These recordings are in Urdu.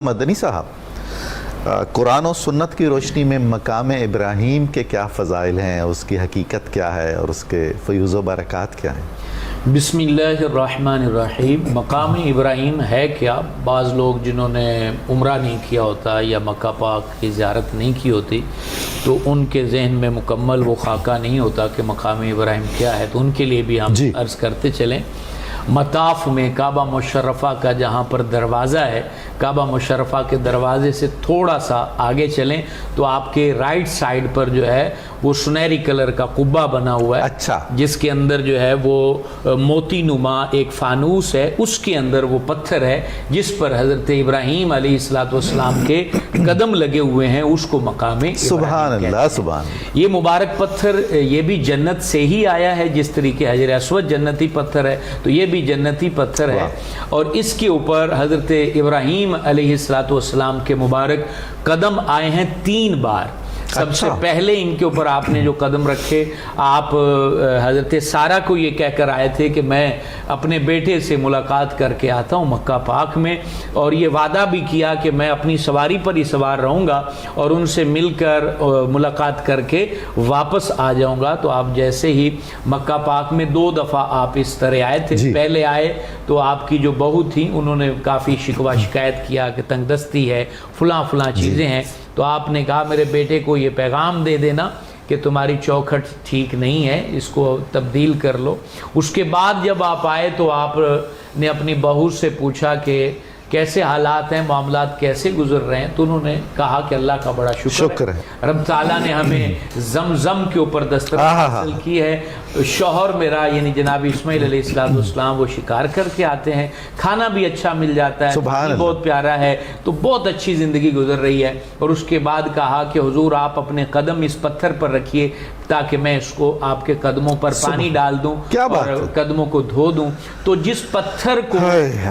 مدنی صاحب، قرآن و سنت کی روشنی میں مقام ابراہیم کے کیا فضائل ہیں، اس کی حقیقت کیا ہے اور اس کے فیوز و برکات کیا ہیں؟ بسم اللہ الرحمن الرحیم۔ مقام ابراہیم ہے کیا؟ بعض لوگ جنہوں نے عمرہ نہیں کیا ہوتا یا مکہ پاک کی زیارت نہیں کی ہوتی تو ان کے ذہن میں مکمل وہ خاکہ نہیں ہوتا کہ مقام ابراہیم کیا ہے، تو ان کے لیے بھی ہم عرض کرتے چلیں۔ مطاف میں کعبہ مشرفہ کا جہاں پر دروازہ ہے، کعبہ مشرفہ کے دروازے سے تھوڑا سا آگے چلیں تو آپ کے رائٹ سائیڈ پر جو ہے وہ سنہری کلر کا قبہ بنا ہوا ہے، اچھا، جس کے اندر جو ہے وہ موتی نما ایک فانوس ہے، اس کے اندر وہ پتھر ہے جس پر حضرت ابراہیم علیہ السلام کے قدم لگے ہوئے ہیں، اس کو مقام ابراہیم سبحان کہتے ہیں۔ اللہ سبحان اللہ۔ یہ مبارک پتھر یہ بھی جنت سے ہی آیا ہے، جس طریقے حجر اسود جنتی پتھر ہے تو یہ بھی جنتی پتھر ہے، اور اس کے اوپر حضرت ابراہیم علیہ السلام کے مبارک قدم آئے ہیں 3 بار۔ سب سے پہلے ان کے اوپر آپ نے جو قدم رکھے، آپ حضرت سارہ کو یہ کہہ کر آئے تھے کہ میں اپنے بیٹے سے ملاقات کر کے آتا ہوں مکہ پاک میں، اور یہ وعدہ بھی کیا کہ میں اپنی سواری پر ہی سوار رہوں گا اور ان سے مل کر ملاقات کر کے واپس آ جاؤں گا۔ تو آپ جیسے ہی مکہ پاک میں 2 دفعہ آپ اس طرح آئے تھے، پہلے آئے تو آپ کی جو بہو تھی انہوں نے کافی شکوہ شکایت کیا کہ تنگ دستی ہے، فلاں چیزیں ہیں، تو آپ نے کہا میرے بیٹے کو یہ پیغام دے دینا کہ تمہاری چوکھٹ ٹھیک نہیں ہے، اس کو تبدیل کر لو۔ اس کے بعد جب آپ آئے تو آپ نے اپنی بہو سے پوچھا کہ کیسے حالات ہیں، معاملات کیسے گزر رہے ہیں، تو انہوں نے کہا کہ اللہ کا بڑا شکر ہے، رب تعالیٰ نے ہمیں زمزم کے اوپر دسترس حاصل کی ہے، شوہر میرا یعنی جناب اسماعیل علیہ السلام وہ شکار کر کے آتے ہیں، کھانا بھی اچھا مل جاتا ہے، بہت پیارا ہے، تو بہت اچھی زندگی گزر رہی ہے۔ اور اس کے بعد کہا کہ حضور آپ اپنے قدم اس پتھر پر رکھیے تاکہ میں اس کو آپ کے قدموں پر پانی ڈال دوں اور قدموں کو دھو دوں۔ تو جس پتھر کو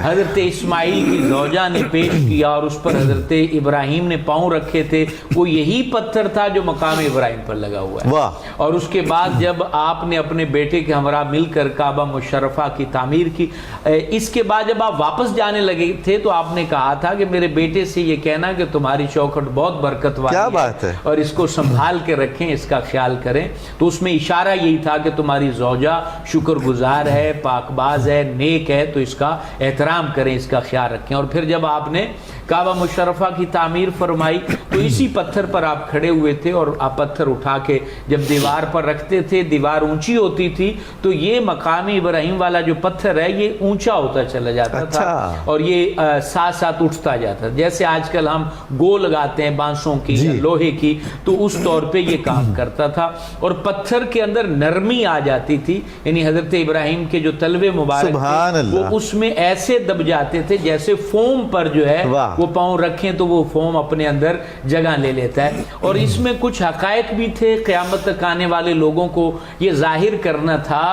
حضرت اسماعیل کی زوجہ نے پیش کیا اور اس پر حضرت ابراہیم نے پاؤں رکھے تھے، وہ یہی پتھر تھا جو مقام ابراہیم پر لگا ہوا ہے۔ اور اس کے بعد جب آپ نے اپنے بیٹے کے ہمراہ مل کر کعبہ مشرفہ کی تعمیر کی، اس کے بعد جب آپ واپس جانے لگے تھے تو آپ نے کہا تھا کہ میرے بیٹے سے یہ کہنا کہ تمہاری چوکھٹ بہت برکت والی ہے اور اس کو سنبھال کے رکھیں، اس کا خیال کریں۔ تو اس میں اشارہ یہی تھا کہ تمہاری زوجہ شکر گزار ہے، پاک باز ہے، نیک ہے، تو اس کا احترام کریں، اس کا خیال رکھیں۔ اور پھر جب آپ نے کعبہ مشرفہ کی تعمیر فرمائی تو اسی پتھر پر آپ کھڑے ہوئے تھے، اور آپ پتھر اٹھا کے جب دیوار پر رکھتے تھے، دیوار اونچی ہوتی تھی تو یہ مقام ابراہیم والا جو پتھر ہے یہ اونچا ہوتا چلا جاتا تھا اور یہ ساتھ ساتھ اٹھتا جاتا تھا۔ جیسے آج کل ہم گو لگاتے ہیں بانسوں کی یا لوہے کی، تو اس طور پہ یہ کام کرتا تھا، اور پتھر کے اندر نرمی آ جاتی تھی، یعنی حضرت ابراہیم کے جو تلوے مبارک تھے وہ اس میں ایسے دب جاتے تھے جیسے فوم پر جو ہے وہ پاؤں رکھیں تو وہ فوم اپنے اندر جگہ لے لیتا ہے۔ اور اس میں کچھ حقائق بھی تھے، قیامت تک آنے والے لوگوں کو یہ ظاہر کرنا تھا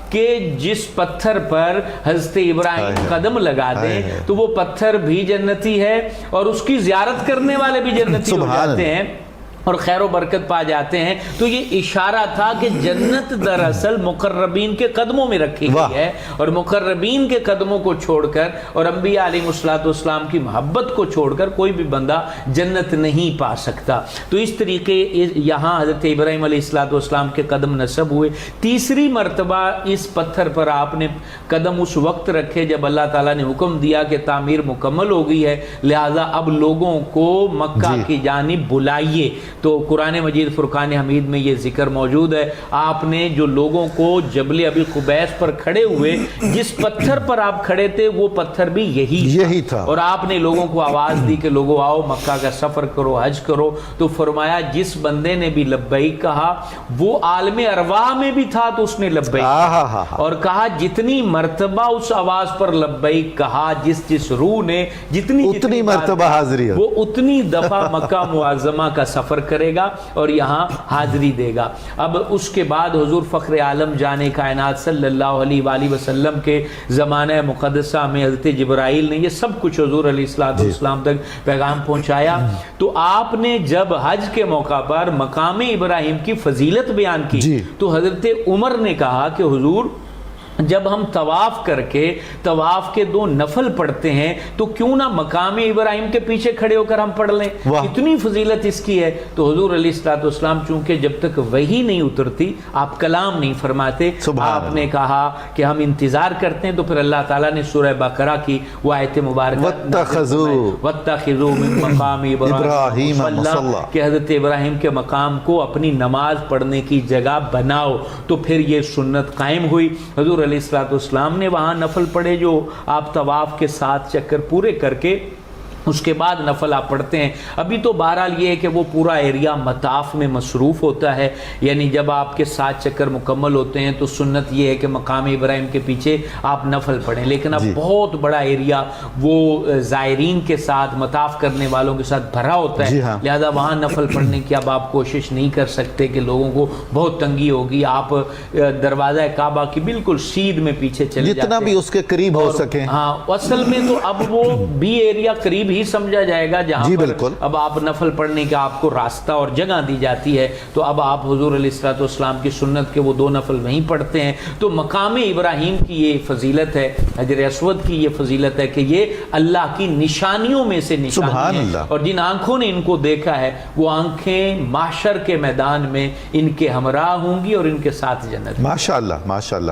کہ جس پتھر پر حضرت ابراہیم قدم لگا دیں تو وہ پتھر بھی جنتی ہے اور اس کی زیارت کرنے والے بھی جنتی ہو جاتے ہیں اور خیر و برکت پا جاتے ہیں۔ تو یہ اشارہ تھا کہ جنت دراصل مقربین کے قدموں میں رکھی گئی ہے، اور مقربین کے قدموں کو چھوڑ کر اور انبیاء علیہ السلام کی محبت کو چھوڑ کر کوئی بھی بندہ جنت نہیں پا سکتا۔ تو اس طریقے یہاں حضرت ابراہیم علیہ السلام کے قدم نصب ہوئے۔ تیسری مرتبہ اس پتھر پر آپ نے قدم اس وقت رکھے جب اللہ تعالیٰ نے حکم دیا کہ تعمیر مکمل ہو گئی ہے، لہٰذا اب لوگوں کو مکہ کی جانب بلائیے۔ تو قرآن مجید فرقان حمید میں یہ ذکر موجود ہے، آپ نے جو لوگوں کو جبل ابی قبیس پر کھڑے ہوئے، جس پتھر پر آپ کھڑے تھے وہ پتھر بھی یہی تھا، اور آپ نے لوگوں کو آواز دی کہ لوگوں آؤ مکہ کا سفر کرو، حج کرو۔ تو فرمایا جس بندے نے بھی لبیک کہا وہ عالم ارواح میں بھی تھا تو اس نے لبیک کہا، اور کہا جتنی مرتبہ اس آواز پر لبیک کہا، جس روح نے جتنی مرتبہ حاضری وہ اتنی دفعہ مکہ معظمہ کا سفر کرے گا اور یہاں حاضری دے گا۔ اب اس کے بعد حضور فخر عالم جانے کائنات صلی اللہ علیہ وآلہ وسلم کے زمانہ مقدسہ میں حضرت جبرائیل نے یہ سب کچھ حضور علیہ السلام تک پیغام پہنچایا۔ تو آپ نے جب حج کے موقع پر مقام ابراہیم کی فضیلت بیان کی تو حضرت عمر نے کہا کہ حضور جب ہم طواف کر کے طواف کے 2 نفل پڑھتے ہیں تو کیوں نہ مقام ابراہیم کے پیچھے کھڑے ہو کر ہم پڑھ لیں. اتنی فضیلت اس کی ہے. تو حضور علیہ الصلوۃ والسلام چونکہ جب تک وحی نہیں اترتی آپ کلام نہیں فرماتے, آپ نے کہا کہ ہم انتظار کرتے ہیں. تو پھر اللہ تعالیٰ نے سورہ بقرہ کی وہ آیت مبارکہ وَاتَّخِذُوا مِن مَقَامِ إِبْرَاهِيمَ مُصَلًّى کہ حضرت ابراہیم کے مقام کو اپنی نماز پڑھنے کی جگہ بناؤ. تو پھر یہ سنت قائم ہوئی. حضور علیہ الصلوۃ والسلام نے وہاں نفل پڑھے جو آپ طواف کے 7 چکر پورے کر کے اس کے بعد نفل آپ پڑھتے ہیں. ابھی تو بہرحال یہ ہے کہ وہ پورا ایریا مطاف میں مصروف ہوتا ہے, یعنی جب آپ کے 7 چکر مکمل ہوتے ہیں تو سنت یہ ہے کہ مقام ابراہیم کے پیچھے آپ نفل پڑھیں. لیکن اب بہت بڑا ایریا وہ زائرین کے ساتھ مطاف کرنے والوں کے ساتھ بھرا ہوتا ہے, لہذا وہاں نفل پڑھنے کی اب آپ کوشش نہیں کر سکتے کہ لوگوں کو بہت تنگی ہوگی. آپ دروازہ کعبہ کی بالکل سیدھ میں پیچھے چلے جاتے ہیں جتنا بھی اس کے قریب ہو سکے. ہاں اصل میں تو اب وہ بھی ایریا قریب ہی سمجھا جائے گا جہاں پر اب آپ نفل پڑھنے کا آپ کو راستہ اور جگہ دی جاتی ہے. تو اب آپ حضور علیہ الصلوۃ والسلام کی سنت کے وہ 2 نفل وہیں پڑھتے ہیں. تو مقام ابراہیم کی یہ فضیلت ہے, حجر اسود کی یہ فضیلت ہے کہ یہ اللہ کی نشانیوں میں سے نشانی ہے, اور جن آنکھوں نے ان کو دیکھا ہے وہ آنکھیں محشر کے میدان میں ان کے ہمراہ ہوں گی اور ان کے ساتھ جنت. ماشاءاللہ ماشاءاللہ.